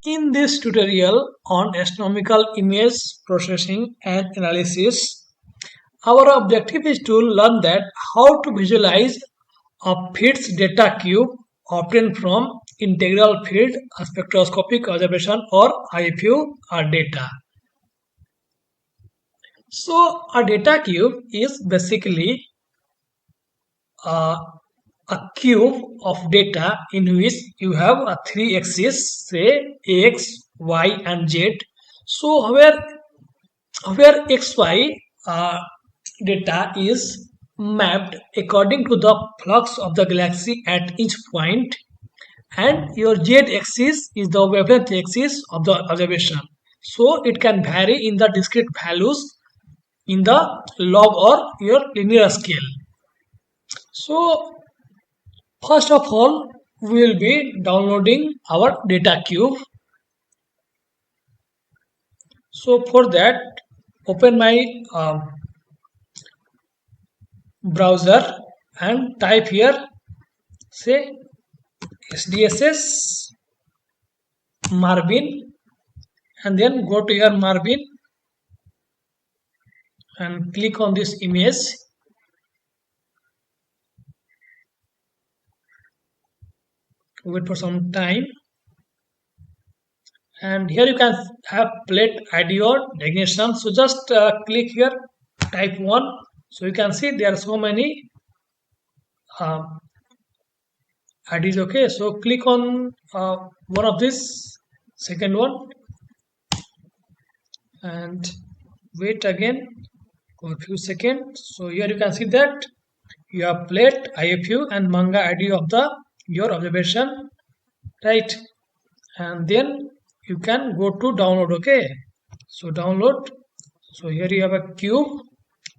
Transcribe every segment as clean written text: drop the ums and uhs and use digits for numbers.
In this tutorial on astronomical image processing and analysis, our objective is to learn that how to visualize a fixed data cube obtained from integral field spectroscopic observation or IFU data. So a data cube is basically uh, a cube of data in which you have a three axes, say x, y, and z. So where xy data is mapped according to the flux of the galaxy at each point, and your z axis is the wavelength axis of the observation. So it can vary in the discrete values in the log or your linear scale. So first of all, we will be downloading our data cube. So for that, open my browser and type here, say SDSS Marvin, and then go to your Marvin and click on this image. Wait for some time, and here you can have plate ID or designation. So just click here, type 1. So you can see there are so many uh, IDs. Okay, so click on one of this, second one, and wait again for a few seconds. So here you can see that you have plate, IFU, and manga ID of the your observation, right? And then you can go to download. Okay, so download. So here you have a cube.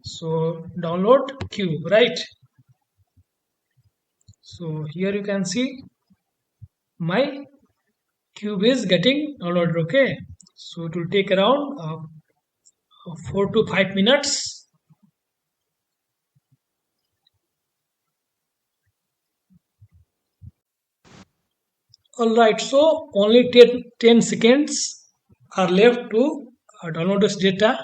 So download cube, right? So here you can see my cube is getting downloaded. Okay, so it will take around 4 to 5 minutes. Alright, so only 10 seconds are left to download this data.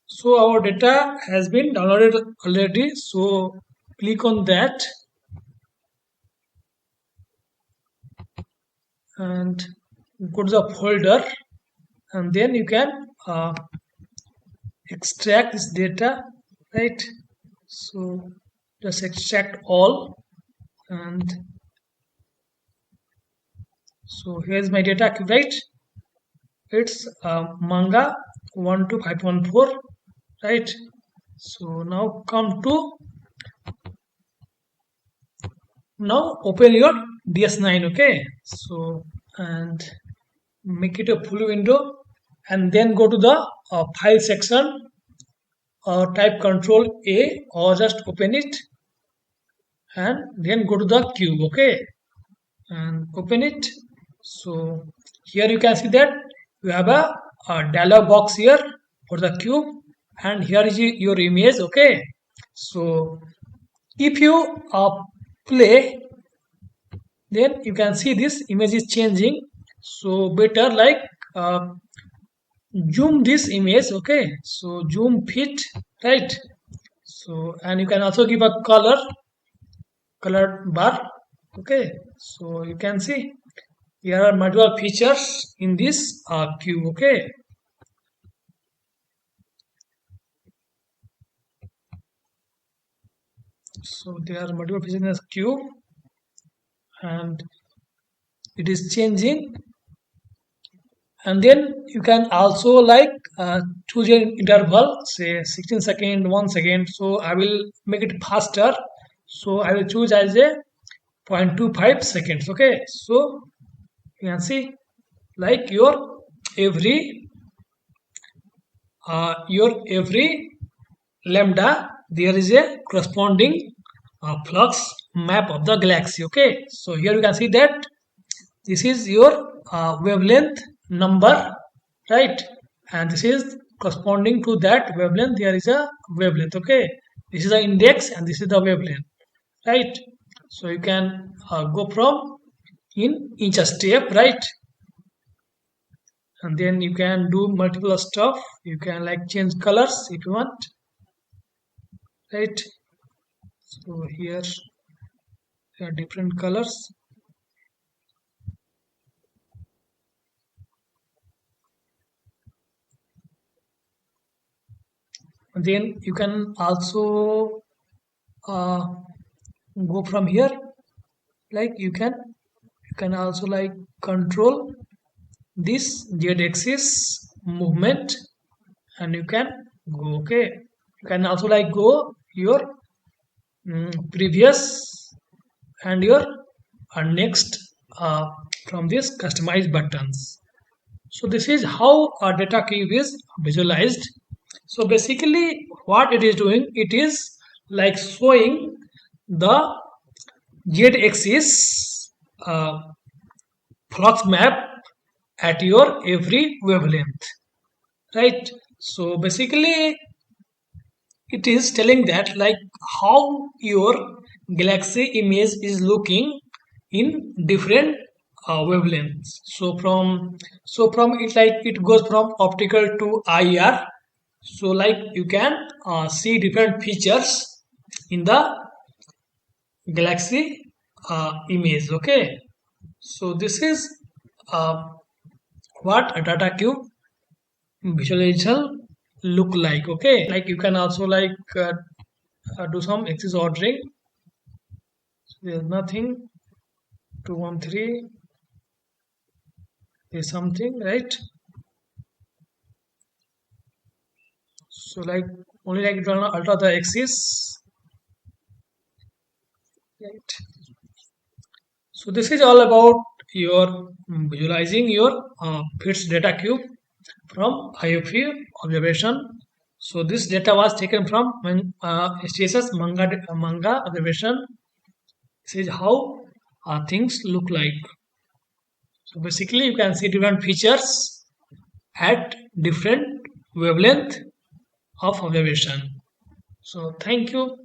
So our data has been downloaded already. So click on that and go to the folder, and then you can extract this data, right? So just extract all, and so here's my data cube, right? It's manga 12514, right? So now now open your DS9. Okay, so and make it a full window, and then go to the file section, type Control A or just open it, and then go to the cube. Okay, and open it. So here you can see that you have a dialog box here for the cube, and here is your image. Okay, so if you play, then you can see this image is changing. So better like zoom this image. Okay, so zoom fit, right? So and you can also give a color bar. Okay, so you can see there are multiple features in this cube. Okay, so there are multiple features in this cube, and it is changing. And then you can also like choose an interval, say 16 second, 1 second. So I will make it faster, so I will choose as a 0.25 seconds. Okay, so you can see like your every lambda there is a corresponding flux map of the galaxy. Okay, so here you can see that this is your wavelength number, right? And this is corresponding to that wavelength. There is a wavelength. Okay, this is the index and this is the wavelength. right? So you can go from in each step, right? And then you can do multiple stuff. You can like change colors if you want, right? So here there are different colors. And then you can also uh, go from here, like you can also like control this z-axis movement, and you can go, okay, you can also like go your previous and your next from this customized buttons. So this is how a data cube is visualized. So basically what it is doing, it is like showing the z-axis uh, flux map at your every wavelength, right? So basically it is telling that like how your galaxy image is looking in different wavelengths. So from it, like it goes from optical to IR. So like you can see different features in the galaxy image, okay. So this is uh, what a data cube visualization look like, okay. Like you can also like do some axis ordering. So there's nothing, 213, there's something, right? So like only like you alter the axis, right? So this is all about your visualizing your fits data cube from IOP observation. So this data was taken from STSS manga observation. This is how things look like. So basically, you can see different features at different wavelength of observation. So thank you.